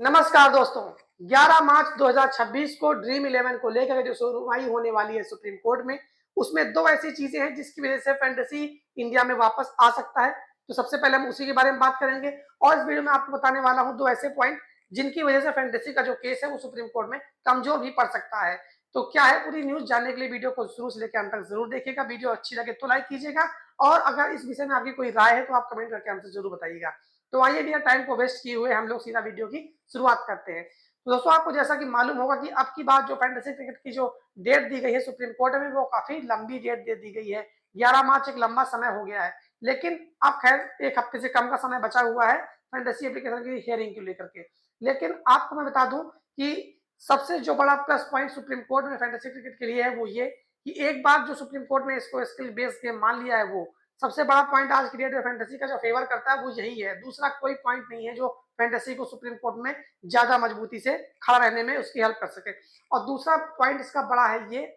नमस्कार दोस्तों। 11 मार्च 2026 को ड्रीम 11 को लेकर जो सुनवाई होने वाली है सुप्रीम कोर्ट में, उसमें दो ऐसी चीजें हैं जिसकी वजह से फैंटेसी इंडिया में वापस आ सकता है। तो सबसे पहले हम उसी के बारे में बात करेंगे और इस वीडियो में आपको बताने वाला हूं दो ऐसे पॉइंट जिनकी वजह से फैंटेसी का जो केस है वो सुप्रीम कोर्ट में कमजोर भी पड़ सकता है। तो क्या है पूरी न्यूज जानने के लिए वीडियो को शुरू से लेकर अंत तक जरूर देखिएगा। वीडियो अच्छी लगे तो लाइक कीजिएगा और अगर इस विषय में आपकी कोई राय है तो आप कमेंट करके हमसे जरूर बताइएगा। तो आइए बिना टाइम को वेस्ट किए हुए हम लोग सीधा वीडियो की शुरुआत करते हैं। तो दोस्तों आपको जैसा कि मालूम होगा कि अब की बात जो फैंटेसी क्रिकेट की जो डेट दी गई है सुप्रीम कोर्ट में वो काफी लंबी डेट दे दी गई है। 11 मार्च एक लंबा समय हो गया है, लेकिन अब खैर एक हफ्ते से कम का समय बचा हुआ है फैंटेसी एप्लीकेशन की हियरिंग को लेकर के। लेकिन आपको मैं बता दूं कि सबसे जो बड़ा प्लस पॉइंट सुप्रीम कोर्ट में फैंटेसी क्रिकेट के लिए है वो ये कि एक बार जो सुप्रीम कोर्ट ने इसको स्किल बेस्ड गेम मान लिया है, वो सबसे बड़ा पॉइंट आज की डेट में फैंटेसी का जो फेवर करता है वो यही है। दूसरा कोई पॉइंट नहीं है जो फैंटेसी को सुप्रीम कोर्ट में ज्यादा मजबूती से खड़ा रहने में उसकी हेल्प कर सके। और दूसरा पॉइंट इसका बड़ा है ये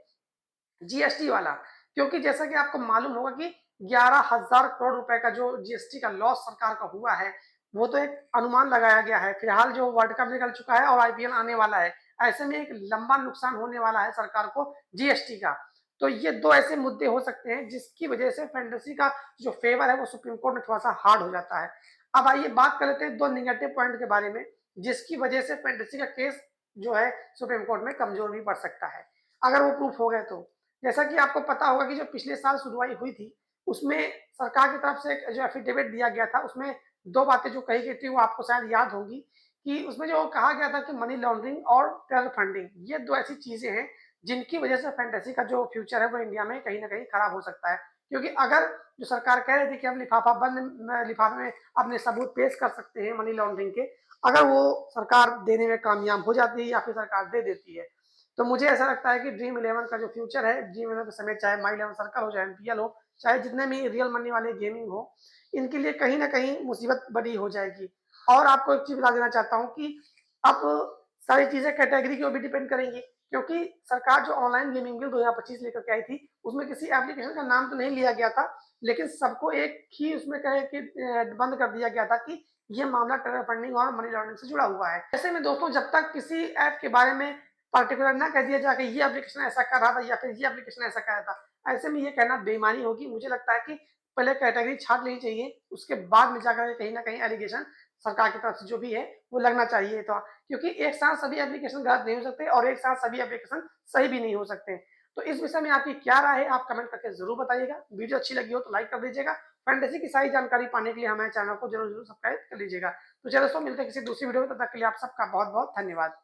जीएसटी वाला, क्योंकि जैसा कि आपको मालूम होगा कि 11,000 करोड़ रुपए का जो जीएसटी का लॉस सरकार का हुआ है, वो तो एक अनुमान लगाया गया है। फिलहाल जो वर्ल्ड कप निकल चुका है और आईपीएल आने वाला है, ऐसे में एक लंबा नुकसान होने वाला है सरकार को जीएसटी का। तो ये दो ऐसे मुद्दे हो सकते हैं जिसकी वजह से फैंटेसी का जो फेवर है वो सुप्रीम कोर्ट में थोड़ा सा हार्ड हो जाता है। अब आइए बात कर लेते हैं दो निगेटिव पॉइंट के बारे में जिसकी वजह से फैंटेसी का केस जो है सुप्रीम कोर्ट में कमजोर भी पड़ सकता है अगर वो प्रूफ हो गए तो। जैसा कि आपको पता होगा कि जो पिछले साल सुनवाई हुई थी उसमें सरकार की तरफ से एक जो एफिडेविट दिया गया था उसमें दो बातें जो कही गई थी वो आपको शायद याद होंगी कि उसमें जो कहा गया था कि मनी लॉन्ड्रिंग और टेरर फंडिंग ये दो ऐसी चीजें हैं जिनकी वजह से फैंटेसी का जो फ्यूचर है वो इंडिया में कहीं ना कहीं खराब हो सकता है। क्योंकि अगर जो सरकार कह रही थी कि हम लिफाफा बंद लिफाफे में अपने सबूत पेश कर सकते हैं मनी लॉन्ड्रिंग के, अगर वो सरकार देने में कामयाब हो जाती है या फिर सरकार दे देती है तो मुझे ऐसा लगता है कि ड्रीम 11 का जो फ्यूचर है, ड्रीम 11 के समय चाहे माई 11 सर्कल हो, चाहे एमपीएल हो, चाहे जितने भी रियल मनी वाले गेमिंग हो, इनके लिए कहीं ना कहीं मुसीबत बड़ी हो जाएगी। और आपको एक चीज बता देना चाहता हूँ कि अब सारी चीजें कैटेगरी के ऊपर भी डिपेंड करेंगी, क्योंकि सरकार जो ऑनलाइन गेमिंग बिल 2025 लेकर के आई थी उसमें किसी एप्लीकेशन का नाम तो नहीं लिया गया था, लेकिन सबको एक ही उसमें कहे कि बंद कर दिया गया था कि ये मामला टेरर फंडिंग और मनी लॉन्ड्रिंग से जुड़ा हुआ है। ऐसे में दोस्तों जब तक किसी ऐप के बारे में पर्टिकुलर ना कह दिया जाए कि ये एप्लीकेशन ऐसा कर रहा था या फिर ये एप्लीकेशन ऐसा कर रहा था, ऐसे में ये कहना बेईमानी होगी। मुझे लगता है कि पहले कैटेगरी छाट लेनी चाहिए, उसके बाद में जाकर कहीं ना कहीं एलिगेशन सरकार की तरफ से जो भी है वो लगना चाहिए। तो क्योंकि एक साथ सभी एप्लीकेशन गलत नहीं हो सकते और एक साथ सभी एप्लीकेशन सही भी नहीं हो सकते। तो इस विषय में आपकी क्या राय है आप कमेंट करके जरूर बताइएगा। वीडियो अच्छी लगी हो तो लाइक कर दीजिएगा। फैंटेसी की सारी जानकारी पाने के लिए हमारे चैनल को जरूर जरूर सब्सक्राइब कर लीजिएगा। तो चलो दोस्तों मिलते हैं किसी दूसरी वीडियो में, तब तक के लिए आप सबका बहुत बहुत धन्यवाद।